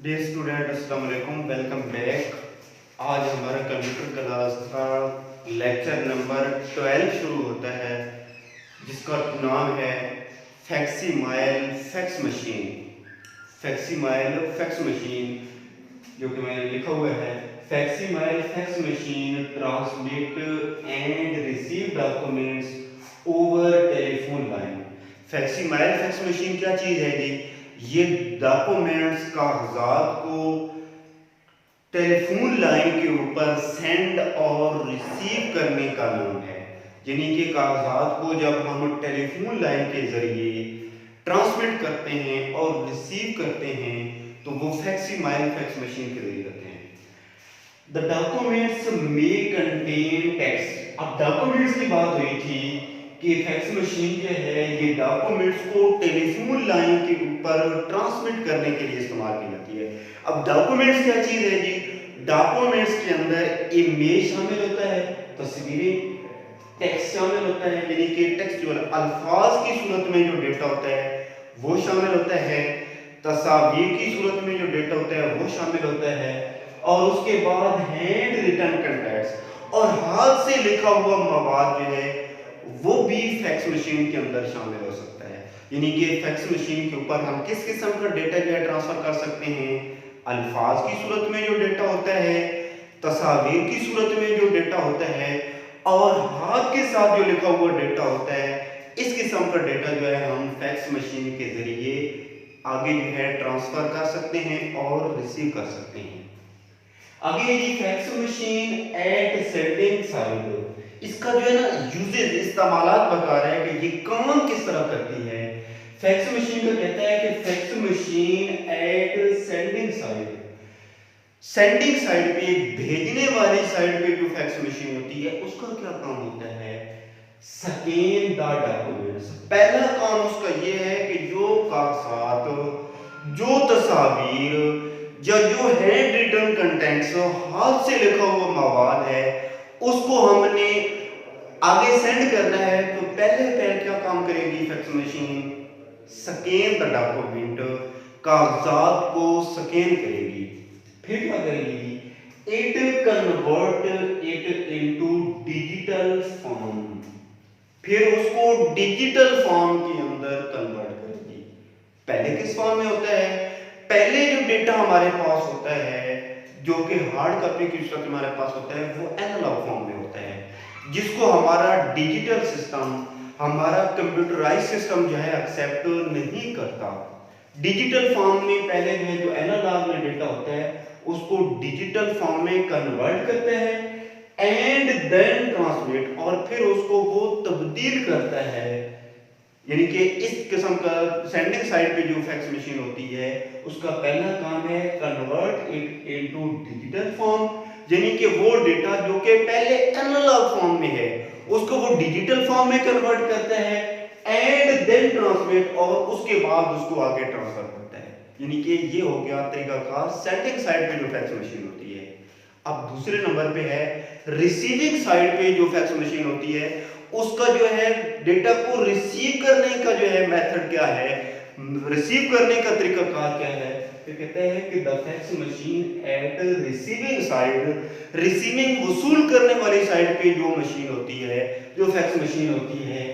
Dear student अस्सलाम वालेकुम, welcome back. आज हमारा कंप्यूटर क्लास का लेक्चर नंबर 12 शुरू होता है, जिसका नाम है facsimile fax machine. Facsimile fax machine, जो कि मैंने लिखा हुआ है, facsimile fax machine transmit and receive documents over telephone line. Facsimile fax machine क्या चीज़ है जी? ये डॉक्यूमेंट्स कागजात को टेलीफोन लाइन के ऊपर सेंड और रिसीव करने का नाम है। यानी कि कागजात को जब हम टेलीफोन लाइन के जरिए ट्रांसमिट करते हैं और रिसीव करते हैं तो वो फैक्सिमाइल फैक्स मशीन के जरिए करते हैं। The documents may contain text. अब डॉक्यूमेंट्स की बात हुई थी कि फैक्स मशीन जो है ये डॉक्यूमेंट्स को टेलीफोन लाइन के ऊपर ट्रांसमिट करने के लिए इस्तेमाल की जाती है। अब डॉक्यूमेंट्स क्या चीज़ है जी? डॉक्यूमेंट्स के अंदर इमेज शामिल होता है, तस्वीरें, टेक्स्ट शामिल होता है, यानी कि टेक्सचुअल अल्फाज की सूरत में जो डेटा होता है वो शामिल होता है, तस्वीर की सूरत में जो डेटा होता है वो शामिल होता है, और उसके बाद हैंड रिटन कंटेंट्स और हाथ से लिखा हुआ मवाद जो है वो भी फैक्स मशीन के अंदर शामिल हो सकता है। यानी कि फैक्स मशीन के ऊपर हम किस किस्म का डेटा जो है ट्रांसफर कर सकते हैं? अल्फाज की सूरत में जो डेटा होता है, तस्वीर की सूरत में जो डेटा होता है, और हाथ के साथ जो लिखा हुआ डेटा होता है, इस किस्म का डेटा जो है हम फैक्स मशीन के जरिए आगे जो है ट्रांसफर कर सकते हैं और रिसीव कर सकते हैं। आगे ये fax machine eight sending side, इसका जो है ना यूजेज, इस्तेमालात बता रहा है कि ये काम किस तरह करती है। फैक्स मशीन का कहता है कि fax machine eight sending side, sending side पे, भेजने वाली साइड पे जो फैक्स मशीन होती है उसका क्या काम होता है? Scan the documents. पहला काम उसका ये है कि जो कागजात, जो तस्वीर या जो हैंड रिटन कंटेंट्स, हाथ से लिखा हुआ मवाद है, उसको हमने आगे सेंड करना है, तो पहले क्या काम करेगी fax machine? Scan the document, कागजात को स्कैन करेगी। फिर क्या करेगी? It convert it into digital form, फिर उसको डिजिटल फॉर्म के अंदर कन्वर्ट करेगी। पहले किस फॉर्म में होता है? पहले जो डेटा हमारे पास होता है, जो कि हार्ड कॉपी की सूरत में हमारे पास होता है, वो एनालॉग फॉर्म में होता है, जिसको हमारा डिजिटल सिस्टम, हमारा कंप्यूटराइज सिस्टम जो है एक्सेप्ट नहीं करता। डिजिटल फॉर्म में पहले जो एनालॉग में डेटा होता है उसको डिजिटल फॉर्म में कन्वर्ट करता है एंड देन ट्रांसलेट, और फिर उसको वो तब्दील करता है। यानी कि इस किस्म का सेंडिंग साइड पे जो फैक्स मशीन होती है उसका पहला काम है convert it into digital form, यानी कि वो डेटा जो कि पहले एनालॉग फॉर्म में है उसको वो डिजिटल फॉर्म में कन्वर्ट करता है एंड देन ट्रांसलेट, और उसके बाद उसको आगे ट्रांसफर करता है। यानी कि ये हो गया तरीकाकार सेंडिंग साइड पे जो फैक्स मशीन होती है। अब दूसरे नंबर पे है रिसीविंग साइड पे जो फैक्स मशीन होती है, उसका जो है डेटा को रिसीव करने का जो है मेथड क्या है, रिसीव करने का तरीकाकार क्या है? तो कहते हैं कि the fax machine eight receiving side, receiving वसूल करने वाली साइड पे जो मशीन होती है, जो फैक्स मशीन होती है,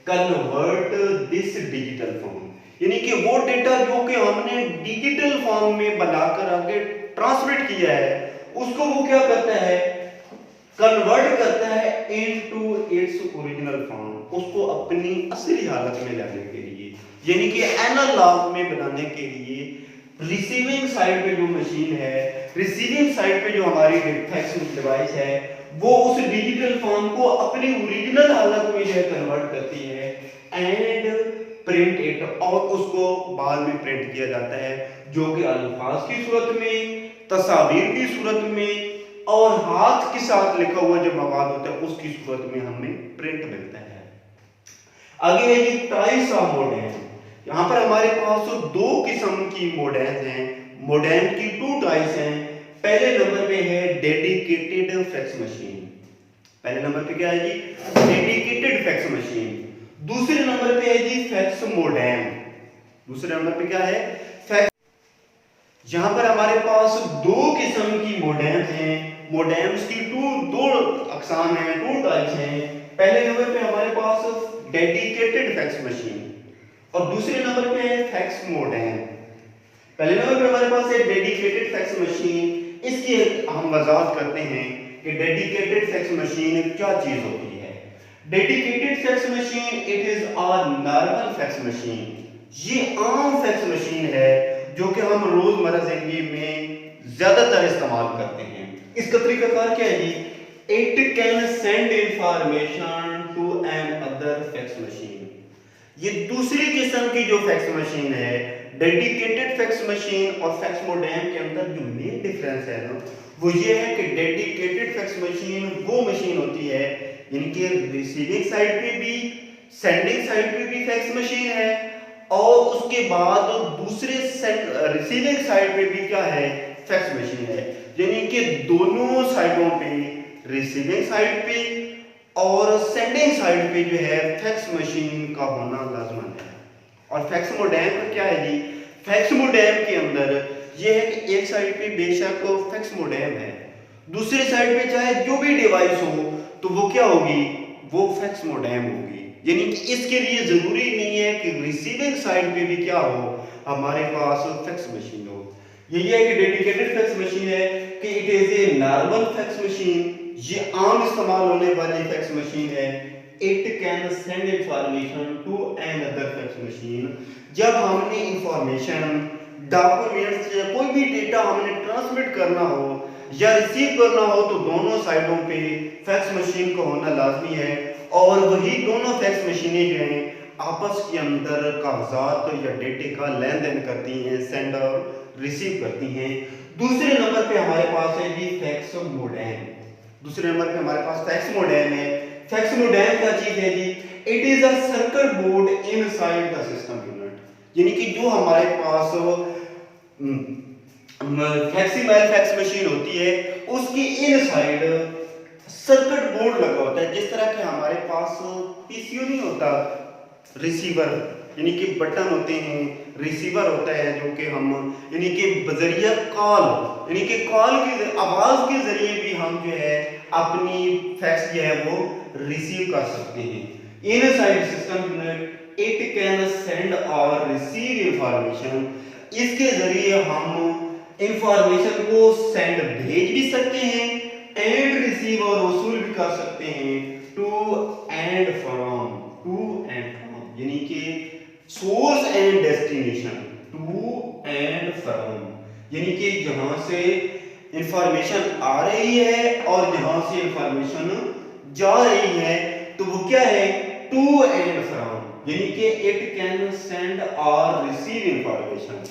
कन्वर्ट दिस डिजिटल फॉर्म, यानी कि वो डेटा जो कि हमने डिजिटल फॉर्म में बनाकर आगे ट्रांसमिट किया है उसको वो क्या करता है? कन्वर्ट करता है इनटू इट्स ओरिजिनल फॉर्म, उसको अपनी असली हालत में लाने के लिए, यानी कि एनालॉग में बनाने के लिए रिसीविंग साइड पे जो मशीन है, रिसीविंग साइड पे जो हमारी फैक्स डिवाइस है, वो उस डिजिटल फॉर्म को अपनी ओरिजिनल हालत में जो है कन्वर्ट करती है एंड प्रिंट इट, और उसको बाद में प्रिंट किया जाता है, जो कि अल्फाज की सूरत में, तस्वीर की सूरत में, और हाथ के साथ लिखा हुआ जो मवाद होता है उसकी सूरत में हमें प्रिंट मिलता है। आगे है ये टाइप्स ऑफ मोडेम। यहाँ पर हमारे पास तो दो किस्म की मोडेम हैं। मोडेम की टू टाइप्स हैं। पहले नंबर पे है डेडिकेटेड फैक्स मशीन। पहले नंबर पे क्या है जी? Dedicated fax machine. दूसरे नंबर पे है जी फैक्स मोडेम। दूसरे नंबर पे क्या है? यहाँ पर हमारे पास दो किस्म की मोडेम्स हैं। मोडेम्स की दो अकसाम हैं, दो टाइप्स हैं। पहले नंबर पे हमारे पास डेडिकेटेड फैक्स मशीन और दूसरे नंबर पे है फैक्स मोडेम। पहले नंबर पे हमारे पास है डेडिकेटेड फैक्स मशीन। इसकी हम वजाहत करते हैं कि डेडिकेटेड फैक्स मशीन क्या चीज होती है। Dedicated fax machine it is a normal fax machine. ये आम फैक्स मशीन है जो कि हम रोजमर्रा जिंदगी में ज्यादातर इस्तेमाल करते हैं। इसका तरीकाकार क्या है जी? It can send information to an other fax machine. ये दूसरी किस्म की जो फैक्स मशीन है, डेडिकेटेड फैक्स मशीन और फैक्स मोडेम के अंदर जो मेन डिफरेंस है ना, वो ये है कि डेडिकेटेड फैक्स मशीन वो मशीन होती है इनके रिसीविंग साइड पे भी, सेंडिंग साइड पे भी फैक्स मशीन है और उसके बाद दूसरे रिसीविंग साइड पे भी क्या है? फैक्स मशीन है। यानी कि दोनों साइडों पे, रिसीविंग साइड पे और सेंडिंग साइड पे जो है फैक्स मशीन का होना लाजमन है। और फैक्स मोडेम का क्या है जी? फैक्स मोडेम के अंदर ये है कि एक साइड पे बेशक फैक्स मोडेम है, दूसरी साइड पे चाहे जो भी डिवाइस हो तो वो क्या होगी? वो फैक्स मोडेम होगी। यानी कि इसके लिए जरूरी नहीं है कि रिसीविंग साइड पे भी क्या हो, हमारे पास फैक्स मशीन हो। यही है कि डेडिकेटेड फैक्स मशीन है कि it is a normal fax machine. ये आम इस्तेमाल होने वाली फैक्स मशीन है। It can send information to an other fax machine. जब हमने इंफॉर्मेशन, डॉक्यूमेंट्स या कोई भी डेटा हमने ट्रांसमिट करना हो या रिसीव करना हो तो दोनों साइडों पे फैक्स मशीन का होना लाजमी है। और वही दोनों फैक्स मशीनें जो हैं आपस के अंदर कागजात या डेटे का लेन देन करती हैं, सेंड और रिसीव करती हैं। दूसरे नंबर पे हमारे पास है जी फैक्स मोडेम। दूसरे नंबर पे हमारे पास फैक्स मोडेम है। फैक्स मोडेम क्या चीज है जी? It is a circuit board inside the system unit. यानी कि जो हमारे पास फ्लेक्सिबल फैक्स मशीन होती है उसकी इनसाइड सर्किट बोर्ड लगा होता है। जिस तरह के हमारे पास पीसीयू नहीं होता, रिसीवर यानी कि बटन होते हैं, रिसीवर होता है जो कि हम यानी कि बजरिया कॉल, यानी कि कॉल की आवाज के जरिए भी हम जो है अपनी फैक्स जो है वो रिसीव कर सकते हैं। Inside system unit it can send और रिसीव इंफॉर्मेशन। इसके जरिए हम इंफॉर्मेशन को सेंड भेज भी सकते हैं एंड रिसीव और वसूल भी कर सकते हैं टू एंड फ्रॉम, यानी कि source and destination, to and from, यानी कि जहां से इंफॉर्मेशन आ रही है और जहां से इंफॉर्मेशन जा रही है तो वो क्या है? टू एंड फ्रॉम, यानी कि इट कैन सेंड और रिसीव इंफॉर्मेशन।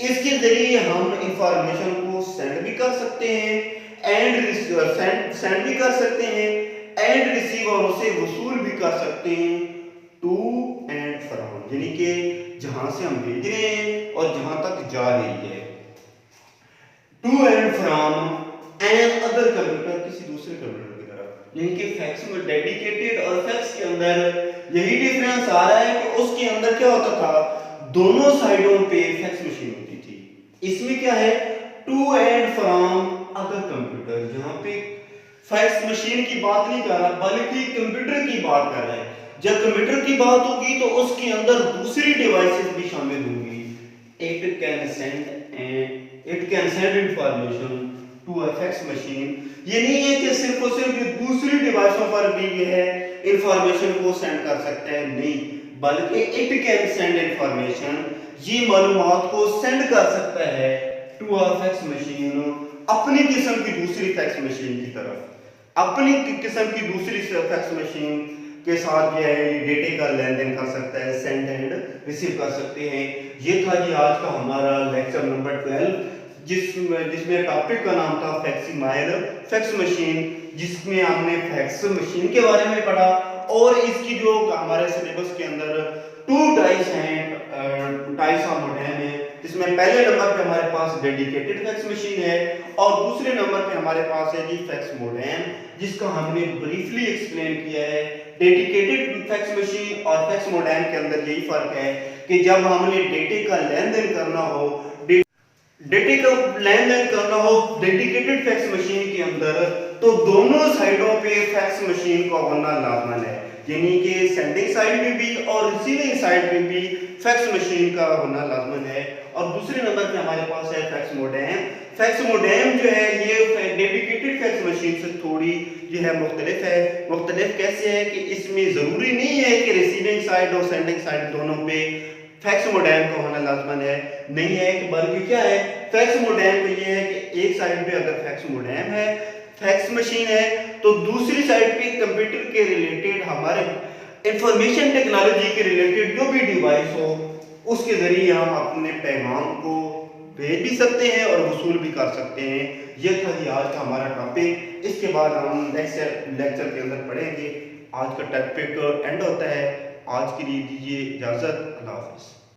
इसके जरिए हम इंफॉर्मेशन को सेंड भी कर सकते हैं एंड सेंड भी कर सकते हैं एंड रिसीव और उसे वसूल भी कर सकते हैं टू एंड फ्रॉम, यानी कि जहां से हम भेज रहे हैं और जहां तक जा रही है। To and from an other computer, किसी दूसरे कंप्यूटर की तरफ, यानी कि फैक्स में डेडिकेटेड और फैक्स के अंदर यही डिफरेंस आ रहा है कि उसके अंदर क्या होता था, दोनों साइडों पे फैक्स मशीन होती थी। इसमें क्या है? To and from other computer, जहां पे फैक्स मशीन की बात नहीं कर रहा बल्कि कंप्यूटर की बात कर रहा है। जब कंप्यूटर की बात होगी तो उसके अंदर दूसरी डिवाइसेस भी शामिल होंगी। It can send information to a fax machine. ये नहीं है कि सिर्फ और सिर्फ दूसरी डिवाइसों पर भी ये है इंफॉर्मेशन को सेंड कर सकता है, नहीं, बल्कि इट कैन सेंड इंफॉर्मेशन, ये मालूमात को सेंड कर सकता है टू अ फैक्स मशीन, अपनी किस्म की दूसरी फैक्स मशीन की तरफ, अपनी किस्म की दूसरी फैक्स मशीन के साथ जो है डेटे का लेन देन कर सकता है, सेंड एंड रिसीव कर सकते हैं। ये था जी आज का हमारा लेक्चर नंबर 12, जिसमें टॉपिक का नाम था फैक्सिमाइल फैक्स मशीन, जिसमें हमने फैक्स मशीन के बारे में पढ़ा और इसकी जो हमारे सिलेबस के अंदर टू टाइप्स हैं, टाइप्स ऑफ मोडेम है। इसमें पहले नंबर पे हमारे पास डेडिकेटेड फैक्स मशीन है और दूसरे नंबर पे हमारे पास है जी फैक्स मोडेम, जिसका हमने ब्रीफली एक्सप्लेन किया है। डेडिकेटेड फैक्स मशीन और फैक्स मोडेम के अंदर यही फर्क है कि जब हमने डेटे का लेन देन करना हो, डेटे का लेन देन करना हो डेडिकेटेड फैक्स मशीन के अंदर, तो दोनों साइडों पे फैक्स मशीन का होना लाजमन है, यानी कि सेंडिंग साइड पे भी और रिसीविंग साइड पे भी फैक्स मशीन का होना लाजमन है। और दूसरे नंबर पे हमारे पास है फैक्स मोडेम। फैक्स मोडेम जो है ये डेडिकेटेड फैक्स मशीन से थोड़ी जो है मुख्तलिफ है। मुख्तलिफ कैसे है कि इसमें ज़रूरी नहीं है कि रिसीविंग साइड और सेंडिंग साइड दोनों पे फैक्स मोडेम का होना लाजमन है, नहीं है कि बल्कि क्या है, फैक्स मोडेम को ये है कि एक साइड पे अगर फैक्स मोडेम है, फैक्स मशीन है, तो दूसरी साइड पे कंप्यूटर के रिलेटेड हमारे इंफॉर्मेशन टेक्नोलॉजी के रिलेटेड जो भी डिवाइस हो उसके जरिए हम अपने पैगाम को भेज भी सकते हैं और वसूल भी कर सकते हैं। यह था ही आज का हमारा टॉपिक। इसके बाद हम नेक्स्ट लेक्चर के अंदर पढ़ेंगे। आज का टॉपिक एंड होता है। आज के लिए दीजिए इजाज़त। अल्लाह हाफ़िज़।